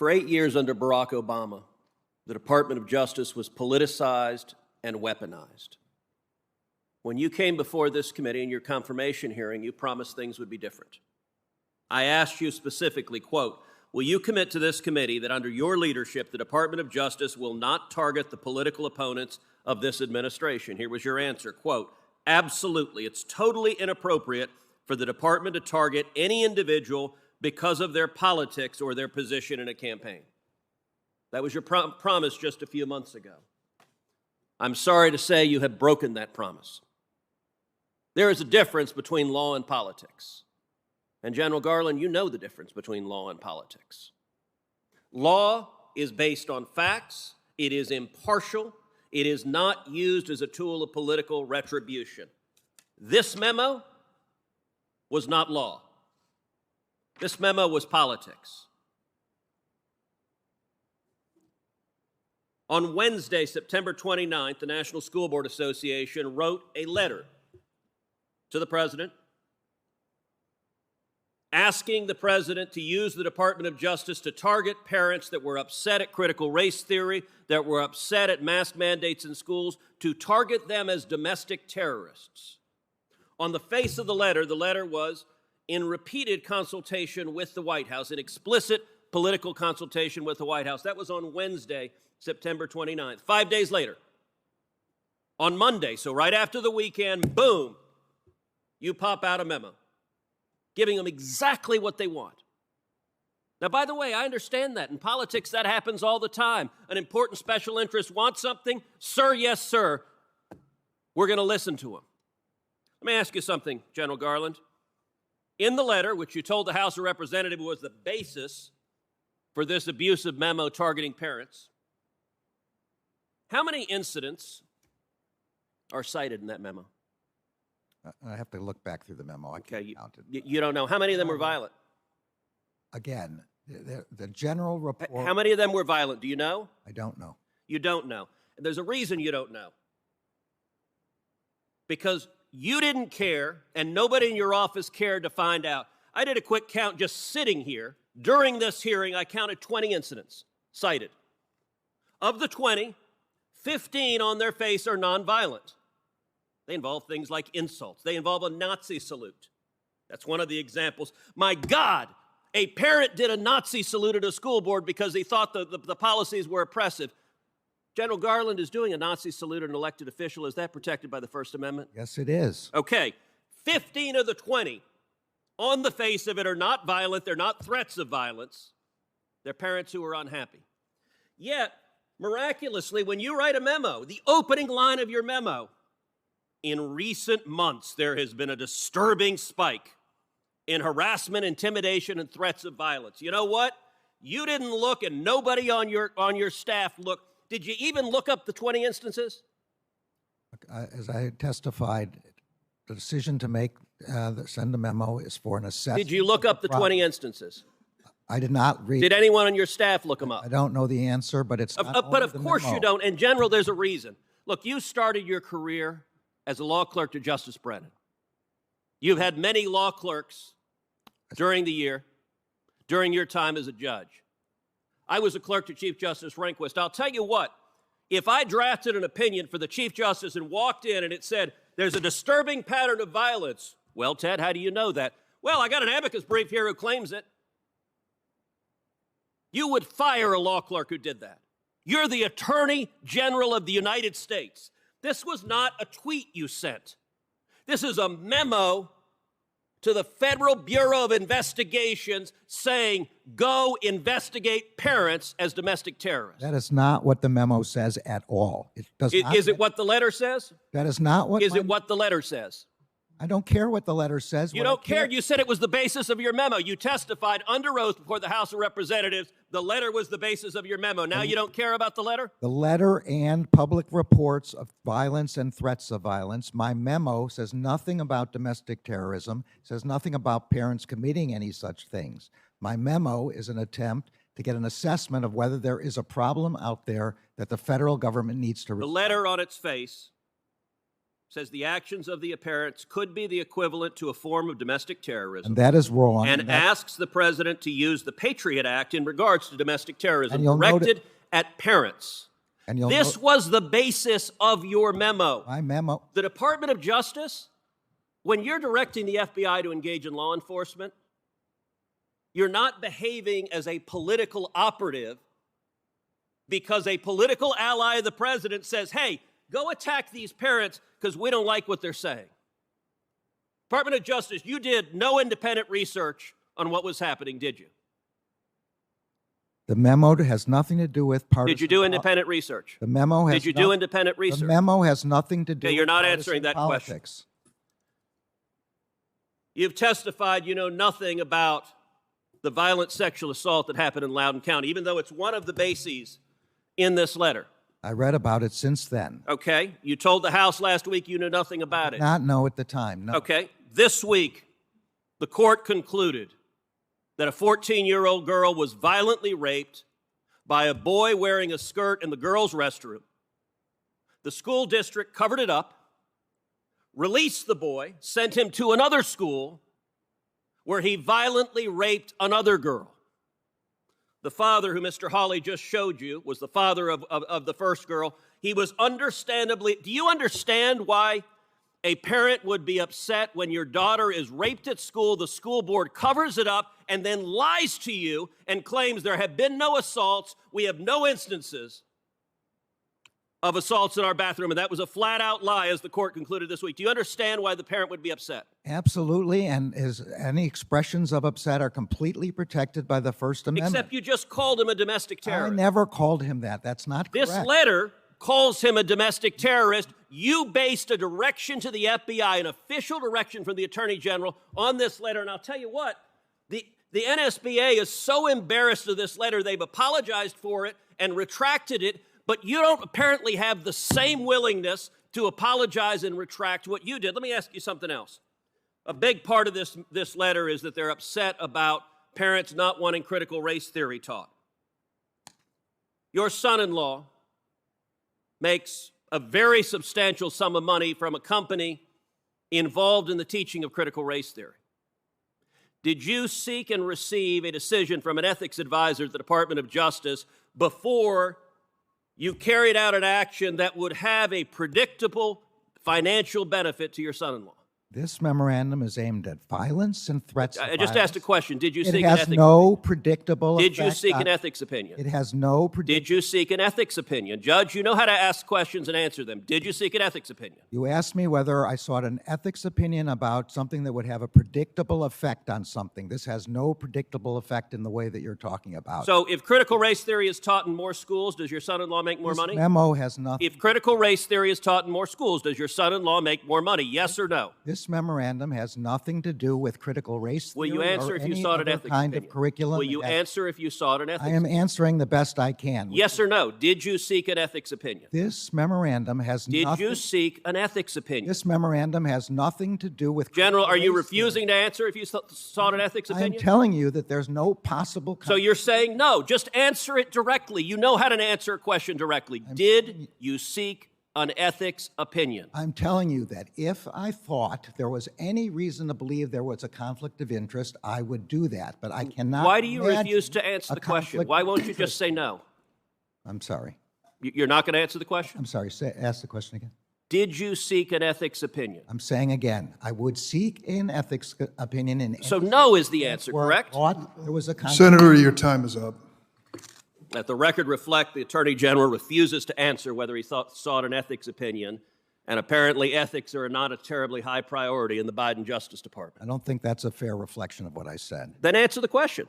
For 8 years under Barack Obama, the Department of Justice was politicized and weaponized. When you came before this committee in your confirmation hearing, you promised things would be different. I asked you specifically, quote, will you commit to this committee that under your leadership, the Department of Justice will not target the political opponents of this administration? Here was your answer, quote, absolutely. It's totally inappropriate for the department to target any individual because of their politics or their position in a campaign. That was your promise just a few months ago. I'm sorry to say you have broken that promise. There is a difference between law and politics. And General Garland, you know the difference between law and politics. Law is based on facts. It is impartial. It is not used as a tool of political retribution. This memo was not law. This memo was politics. On Wednesday, September 29th, the National School Board Association wrote a letter to the president asking the president to use the Department of Justice to target parents that were upset at critical race theory, that were upset at mask mandates in schools, to target them as domestic terrorists. On the face of the letter was in repeated consultation with the White House, in explicit political consultation with the White House. That was on Wednesday, September 29th. 5 days later, on Monday, so right after the weekend, boom, you pop out a memo, giving them exactly what they want. Now, by the way, I understand that. In politics, that happens all the time. An important special interest wants something. Sir, yes, sir. We're going to listen to him. Let me ask you something, General Garland. In the letter, which you told the House of Representatives was the basis for this abusive memo targeting parents, how many incidents are cited in that memo? I have to look back through the memo. I can't count it. You don't know. How many of them were violent? Again, the general report. How many of them were violent? Do you know? I don't know. You don't know. And there's a reason you don't know. Because you didn't care, and nobody in your office cared to find out. I did a quick count just sitting here. During this hearing, I counted 20 incidents cited. Of the 20, 15 on their face are nonviolent. They involve things like insults. They involve a Nazi salute. That's one of the examples. My God, a parent did a Nazi salute at a school board because he thought the policies were oppressive. General Garland is doing a Nazi salute at an elected official. Is that protected by the First Amendment? Yes, it is. Okay. 15 of the 20 on the face of it are not violent. They're not threats of violence. They're parents who are unhappy. Yet, miraculously, when you write a memo, the opening line of your memo, in recent months, there has been a disturbing spike in harassment, intimidation, and threats of violence. You know what? You didn't look, and nobody on your staff looked. Did you even look up the 20 instances? As I testified, the decision to make send a memo is for an assessment. Did you look up the 20 instances? I did not read. Did anyone on your staff look them up? I don't know the answer, but it's not but of course memo. You don't. In general, there's a reason. Look, you started your career as a law clerk to Justice Brennan. You've had many law clerks during the year, during your time as a judge. I was a clerk to Chief Justice Rehnquist. I'll tell you what, if I drafted an opinion for the Chief Justice and walked in and it said, there's a disturbing pattern of violence, well, Ted, how do you know that? Well, I got an amicus brief here who claims it. You would fire a law clerk who did that. You're the Attorney General of the United States. This was not a tweet you sent. This is a memo to the Federal Bureau of Investigations saying, go investigate parents as domestic terrorists. That is not what the memo says at all. It does not. Is it what the letter says? That is not what. Is it what the letter says? I don't care what the letter says. You don't care. You said it was the basis of your memo. You testified under oath before the House of Representatives. The letter was the basis of your memo. Now you don't care about the letter? The letter and public reports of violence and threats of violence. My memo says nothing about domestic terrorism, says nothing about parents committing any such things. My memo is an attempt to get an assessment of whether there is a problem out there that the federal government needs to resolve. The letter on its face says the actions of the parents could be the equivalent to a form of domestic terrorism. And that is wrong. And asks the president to use the Patriot Act in regards to domestic terrorism And directed at parents. And This was the basis of your memo. my memo. The Department of Justice, when you're directing the FBI to engage in law enforcement, you're not behaving as a political operative because a political ally of the president says, hey, go attack these parents because we don't like what they're saying. Department of Justice, you did no independent research on what was happening, did you? The memo has nothing to do with partisan. Did you do independent research? The memo has. Did you do independent research? The memo has nothing to do. Okay, you're with not partisan answering that politics. You've testified you know nothing about the violent sexual assault that happened in Loudoun County, even though it's one of the bases in this letter. I read about it since then. Okay. You told the House last week you knew nothing about it. Not know at the time. No. Okay. This week, the court concluded that a 14-year-old girl was violently raped by a boy wearing a skirt in the girls' restroom. The school district covered it up, released the boy, sent him to another school where he violently raped another girl. The father, who Mr. Hawley just showed you, was the father of the first girl. He was understandably, do you understand why a parent would be upset when your daughter is raped at school, the school board covers it up, and then lies to you and claims there have been no assaults, we have no instances of assaults in our bathroom, and that was a flat-out lie, as the court concluded this week. Do you understand why the parent would be upset? Absolutely, and any expressions of upset are completely protected by the First Amendment. Except you just called him a domestic I terrorist. never called him that. That's not correct. This letter calls him a domestic terrorist. You based a direction to the FBI, an official direction from the Attorney General, on this letter, and I'll tell you what, the NSBA is so embarrassed of this letter, they've apologized for it and retracted it, but you don't apparently have the same willingness to apologize and retract what you did. Let me ask you something else. A big part of this letter is that they're upset about parents not wanting critical race theory taught. Your son-in-law makes a very substantial sum of money from a company involved in the teaching of critical race theory. Did you seek and receive a decision from an ethics advisor at the Department of Justice before you carried out an action that would have a predictable financial benefit to your son-in-law? This memorandum is aimed at violence and threats of I just violence. asked a question. Did you It seek an has ethics no predictable Did you effect seek on- an ethics opinion? It has no Did you seek an ethics opinion? Judge, you know how to ask questions and answer them. Did you seek an ethics opinion? You asked me whether I sought an ethics opinion about something that would have a predictable effect on something. This has no predictable effect in the way that you're talking about. So if critical race theory is taught in more schools, does your son-in-law make more This money? memo has nothing. If critical race theory is taught in more schools, does your son-in-law make more money? Yes or no? This memorandum has nothing to do with critical race Will theory you answer or if you any sought an other ethics kind opinion? of curriculum. Will you answer if you sought an ethics I am answering the best I can. Yes or no? Did you seek an ethics opinion? This memorandum has Did nothing. you seek an ethics opinion? This memorandum has nothing to do with. General, are you critical race theory. refusing to answer if you sought an ethics I am opinion? telling you that there's no possible. So you're saying no. Just answer it directly. You know how to answer a question directly. Did you seek an ethics opinion? I'm telling you that if I thought there was any reason to believe there was a conflict of interest, I would do that. But I cannot. Why do you imagine refuse to answer a the question? conflict Why of won't you interest. just say no? I'm sorry. You're not going to answer the question? I'm sorry. Ask the question again. Did you seek an ethics opinion? I'm saying again, I would seek an ethics opinion in. So any no is the answer, where I correct? thought there was a conflict. Senator, your time is up. Let the record reflect the Attorney General refuses to answer whether he sought an ethics opinion, and apparently ethics are not a terribly high priority in the Biden Justice Department. I don't think that's a fair reflection of what I said. Then answer the question.